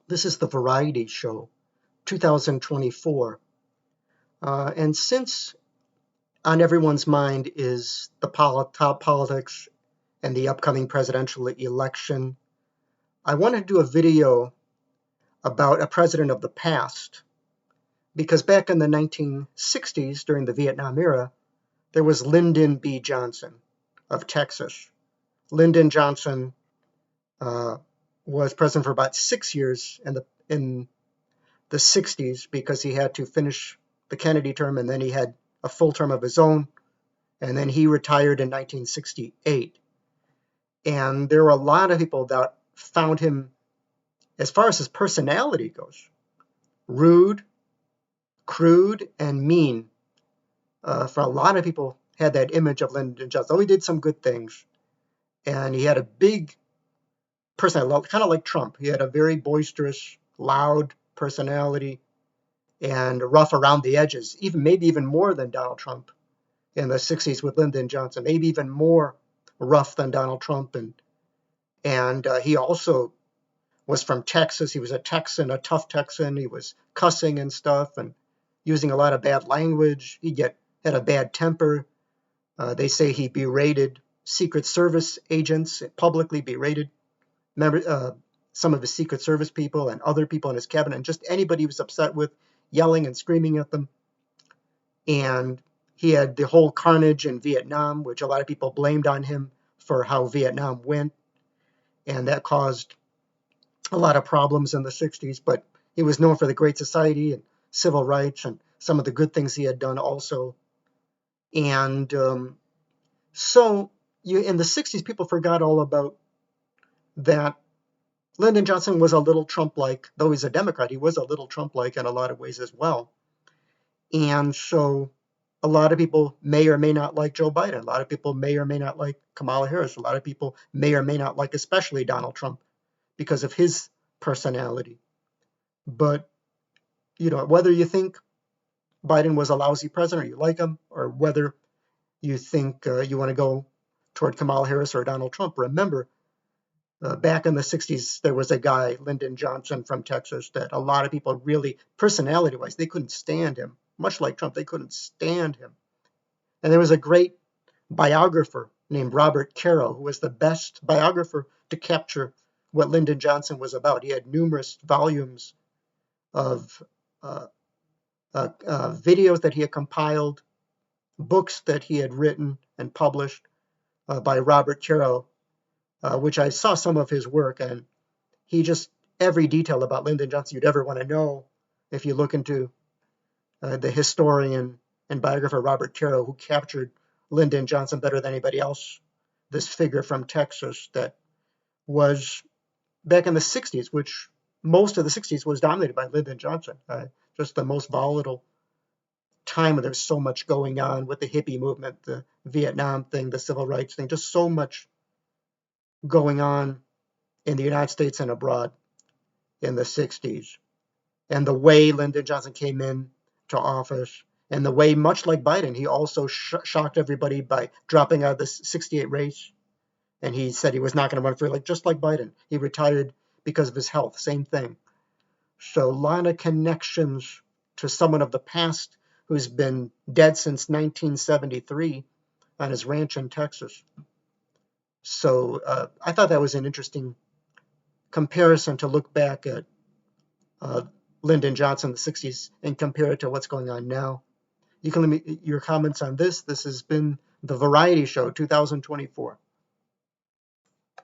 This is the Variety Show, 2024. And since on everyone's mind is the top politics and the upcoming presidential election, I want to do a video about a president of the past. Because back in the 1960s, during the Vietnam era, there was Lyndon B. Johnson of Texas. Lyndon Johnson was president for about 6 years in the 60s because he had to finish the Kennedy term, and then he had a full term of his own, and then he retired in 1968. And there were a lot of people that found him, as far as his personality goes, rude, crude, and mean. For a lot of people had that image of Lyndon Johnson. Though he did some good things, and he had a big personality, kind of like Trump. He had a very boisterous, loud personality and rough around the edges, maybe even more than Donald Trump in the 60s with Lyndon Johnson, maybe even more rough than Donald Trump. And he also was from Texas. He was a Texan, a tough Texan. He was cussing and stuff and using a lot of bad language. He had a bad temper. They say he berated Secret Service agents, publicly berated some of his Secret Service people and other people in his cabinet, and just anybody he was upset with, yelling and screaming at them. And he had the whole carnage in Vietnam, which a lot of people blamed on him for how Vietnam went. And that caused a lot of problems in the 60s. But he was known for the Great Society and civil rights and some of the good things he had done also. And so in the 60s, people forgot all about that. Lyndon Johnson was a little Trump-like, though he's a Democrat, he was a little Trump-like in a lot of ways as well. And so a lot of people may or may not like Joe Biden. A lot of people may or may not like Kamala Harris. A lot of people may or may not like especially Donald Trump because of his personality. But, whether you think Biden was a lousy president or you like him, or whether you think you want to go toward Kamala Harris or Donald Trump, remember, back in the 60s, there was a guy, Lyndon Johnson from Texas, that a lot of people really, personality-wise, they couldn't stand him. Much like Trump, they couldn't stand him. And there was a great biographer named Robert Caro, who was the best biographer to capture what Lyndon Johnson was about. He had numerous volumes of videos that he had compiled, books that he had written and published by Robert Caro, which I saw some of his work, and he just, every detail about Lyndon Johnson you'd ever want to know, if you look into the historian and biographer Robert Caro, who captured Lyndon Johnson better than anybody else, this figure from Texas that was back in the 60s, which most of the 60s was dominated by Lyndon Johnson, just the most volatile time where there's so much going on with the hippie movement, the Vietnam thing, the civil rights thing, just so much going on in the United States and abroad in the 60s. And the way Lyndon Johnson came in to office, and the way, much like Biden, he also shocked everybody by dropping out of the 68 race. And he said he was not going to run for just like Biden. He retired because of his health, same thing. So a lot of connections to someone of the past who's been dead since 1973 on his ranch in Texas. So I thought that was an interesting comparison to look back at Lyndon Johnson in the 60s and compare it to what's going on now. You can leave me your comments on this. This has been the Variety Show 2024.